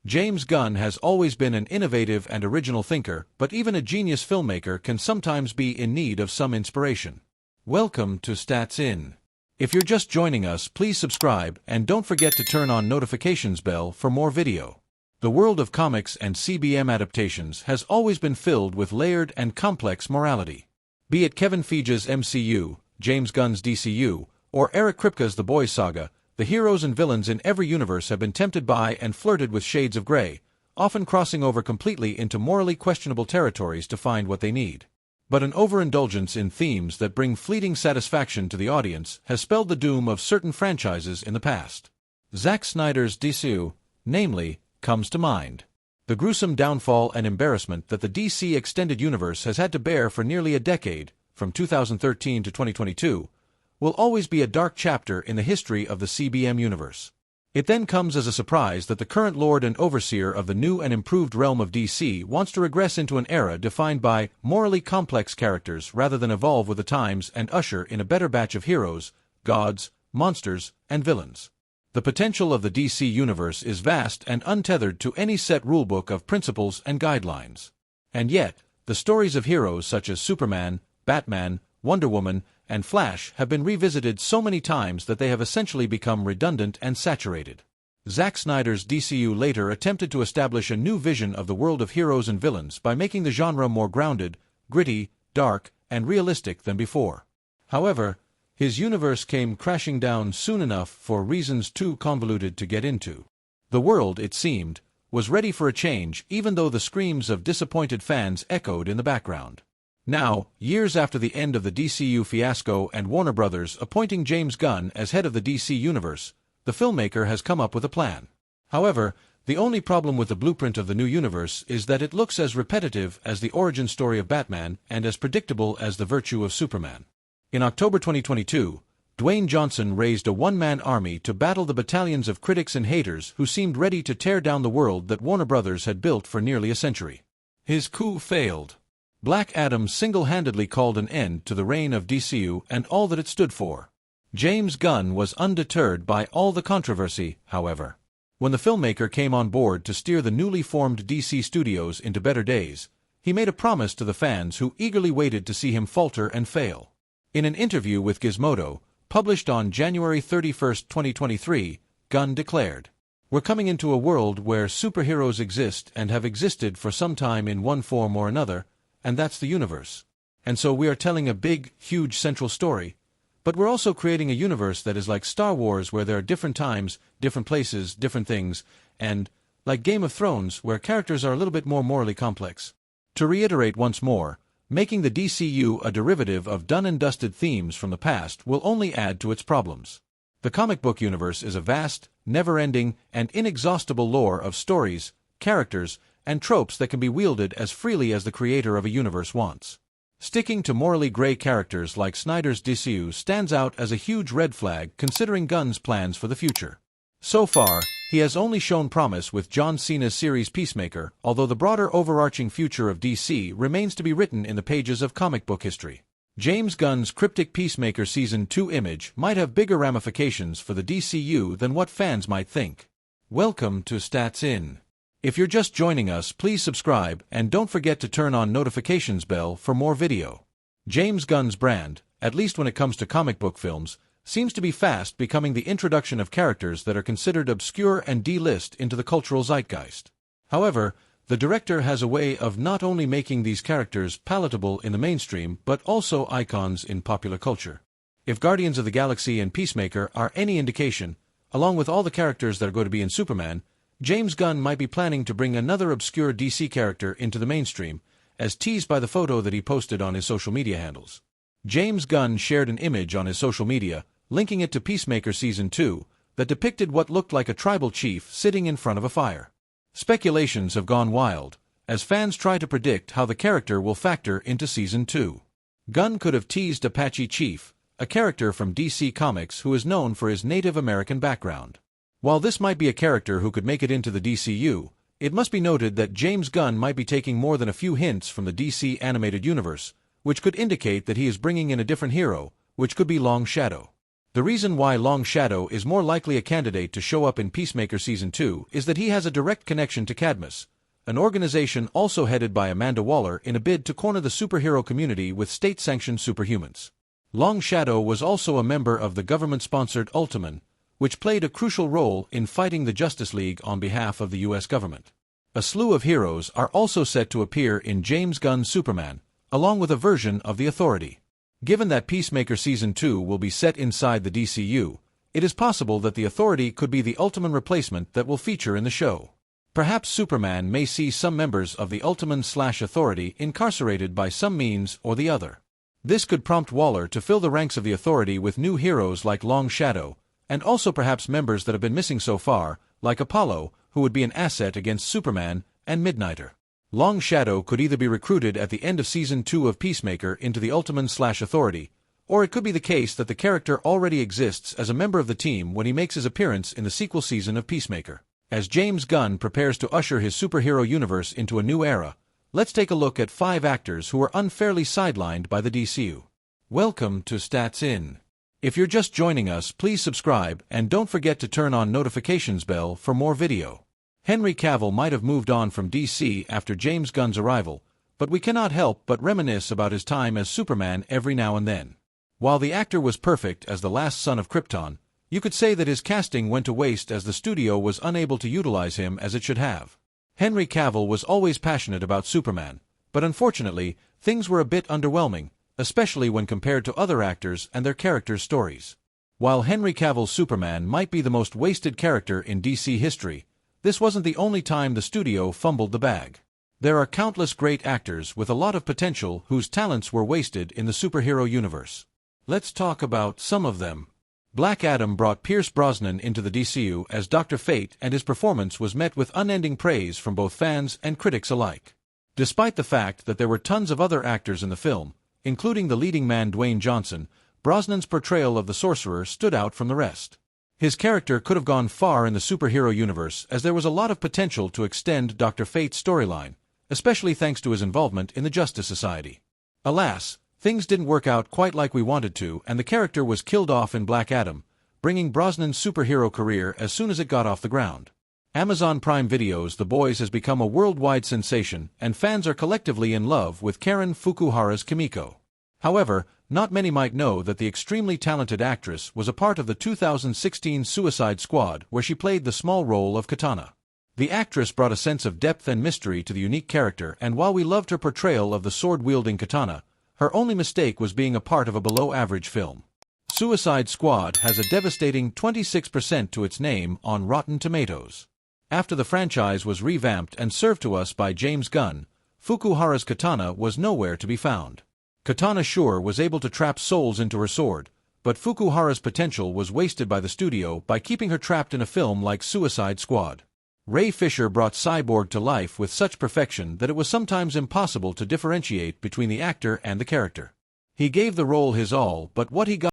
James Gunn has always been an innovative and original thinker, but even a genius filmmaker can sometimes be in need of some inspiration. Welcome to Stats In. If you're just joining us, please subscribe and don't forget to turn on notifications bell for more video. The world of comics and CBM adaptations has always been filled with layered and complex morality. Be it Kevin Feige's MCU, James Gunn's DCU, or Eric Kripke's The Boys saga, the heroes and villains in every universe have been tempted by and flirted with shades of gray, often crossing over completely into morally questionable territories to find what they need. But an overindulgence in themes that bring fleeting satisfaction to the audience has spelled the doom of certain franchises in the past. Zack Snyder's DCU, namely, comes to mind. The gruesome downfall and embarrassment that the DC Extended Universe has had to bear for nearly a decade, from 2013 to 2022, will always be a dark chapter in the history of the CBM universe. It then comes as a surprise that the current Lord and Overseer of the new and improved realm of DC wants to regress into an era defined by morally complex characters rather than evolve with the times and usher in a better batch of heroes, gods, monsters, and villains. The potential of the DC universe is vast and untethered to any set rulebook of principles and guidelines. And yet, the stories of heroes such as Superman, Batman, Wonder Woman, and Flash have been revisited so many times that they have essentially become redundant and saturated. Zack Snyder's DCU later attempted to establish a new vision of the world of heroes and villains by making the genre more grounded, gritty, dark, and realistic than before. However, his universe came crashing down soon enough for reasons too convoluted to get into. The world, it seemed, was ready for a change even though the screams of disappointed fans echoed in the background. Now, years after the end of the DCU fiasco and Warner Brothers appointing James Gunn as head of the DC Universe, the filmmaker has come up with a plan. However, the only problem with the blueprint of the new universe is that it looks as repetitive as the origin story of Batman and as predictable as the virtue of Superman. In October 2022, Dwayne Johnson raised a one-man army to battle the battalions of critics and haters who seemed ready to tear down the world that Warner Brothers had built for nearly a century. His coup failed. Black Adam single-handedly called an end to the reign of DCU and all that it stood for. James Gunn was undeterred by all the controversy, however. When the filmmaker came on board to steer the newly formed DC studios into better days, he made a promise to the fans who eagerly waited to see him falter and fail. In an interview with Gizmodo, published on January 31, 2023, Gunn declared, "We're coming into a world where superheroes exist and have existed for some time in one form or another, and that's the universe. And so we are telling a big, huge central story, but we're also creating a universe that is like Star Wars where there are different times, different places, different things, and, like Game of Thrones, where characters are a little bit more morally complex." To reiterate once more, making the DCU a derivative of done-and-dusted themes from the past will only add to its problems. The comic book universe is a vast, never-ending, and inexhaustible lore of stories, characters, and tropes that can be wielded as freely as the creator of a universe wants. Sticking to morally gray characters like Snyder's DCU stands out as a huge red flag considering Gunn's plans for the future. So far, he has only shown promise with John Cena's series Peacemaker, although the broader overarching future of DC remains to be written in the pages of comic book history. James Gunn's cryptic Peacemaker Season 2 image might have bigger ramifications for the DCU than what fans might think. Welcome to Stats In. If you're just joining us, please subscribe and don't forget to turn on notifications bell for more video. James Gunn's brand, at least when it comes to comic book films, seems to be fast becoming the introduction of characters that are considered obscure and D-list into the cultural zeitgeist. However, the director has a way of not only making these characters palatable in the mainstream but also icons in popular culture. If Guardians of the Galaxy and Peacemaker are any indication, along with all the characters that are going to be in Superman, James Gunn might be planning to bring another obscure DC character into the mainstream, as teased by the photo that he posted on his social media handles. James Gunn shared an image on his social media, linking it to Peacemaker Season 2, that depicted what looked like a tribal chief sitting in front of a fire. Speculations have gone wild, as fans try to predict how the character will factor into Season 2. Gunn could have teased Apache Chief, a character from DC Comics who is known for his Native American background. While this might be a character who could make it into the DCU, it must be noted that James Gunn might be taking more than a few hints from the DC animated universe, which could indicate that he is bringing in a different hero, which could be Long Shadow. The reason why Long Shadow is more likely a candidate to show up in Peacemaker Season 2 is that he has a direct connection to Cadmus, an organization also headed by Amanda Waller in a bid to corner the superhero community with state-sanctioned superhumans. Long Shadow was also a member of the government-sponsored Ultiman, which played a crucial role in fighting the Justice League on behalf of the U.S. government. A slew of heroes are also set to appear in James Gunn's Superman, along with a version of the Authority. Given that Peacemaker Season 2 will be set inside the DCU, it is possible that the Authority could be the Ultiman replacement that will feature in the show. Perhaps Superman may see some members of the Ultiman/Authority incarcerated by some means or the other. This could prompt Waller to fill the ranks of the Authority with new heroes like Long Shadow, and also perhaps members that have been missing so far, like Apollo, who would be an asset against Superman, and Midnighter. Long Shadow could either be recruited at the end of Season 2 of Peacemaker into the Ultiman/Authority, or it could be the case that the character already exists as a member of the team when he makes his appearance in the sequel season of Peacemaker. As James Gunn prepares to usher his superhero universe into a new era, let's take a look at 5 actors who are unfairly sidelined by the DCU. Welcome to Stats In. If you're just joining us, please subscribe and don't forget to turn on notifications bell for more video. Henry Cavill might have moved on from DC after James Gunn's arrival, but we cannot help but reminisce about his time as Superman every now and then. While the actor was perfect as the last son of Krypton, you could say that his casting went to waste as the studio was unable to utilize him as it should have. Henry Cavill was always passionate about Superman, but unfortunately, things were a bit underwhelming, especially when compared to other actors and their characters' stories. While Henry Cavill's Superman might be the most wasted character in DC history, this wasn't the only time the studio fumbled the bag. There are countless great actors with a lot of potential whose talents were wasted in the superhero universe. Let's talk about some of them. Black Adam brought Pierce Brosnan into the DCU as Dr. Fate, and his performance was met with unending praise from both fans and critics alike. Despite the fact that there were tons of other actors in the film, including the leading man Dwayne Johnson, Brosnan's portrayal of the Sorcerer stood out from the rest. His character could have gone far in the superhero universe as there was a lot of potential to extend Dr. Fate's storyline, especially thanks to his involvement in the Justice Society. Alas, things didn't work out quite like we wanted to, and the character was killed off in Black Adam, bringing Brosnan's superhero career as soon as it got off the ground. Amazon Prime Video's The Boys has become a worldwide sensation, and fans are collectively in love with Karen Fukuhara's Kimiko. However, not many might know that the extremely talented actress was a part of the 2016 Suicide Squad, where she played the small role of Katana. The actress brought a sense of depth and mystery to the unique character, and while we loved her portrayal of the sword-wielding Katana, her only mistake was being a part of a below-average film. Suicide Squad has a devastating 26% to its name on Rotten Tomatoes. After the franchise was revamped and served to us by James Gunn, Fukuhara's Katana was nowhere to be found. Katana sure was able to trap souls into her sword, but Fukuhara's potential was wasted by the studio by keeping her trapped in a film like Suicide Squad. Ray Fisher brought Cyborg to life with such perfection that it was sometimes impossible to differentiate between the actor and the character. He gave the role his all, but what he got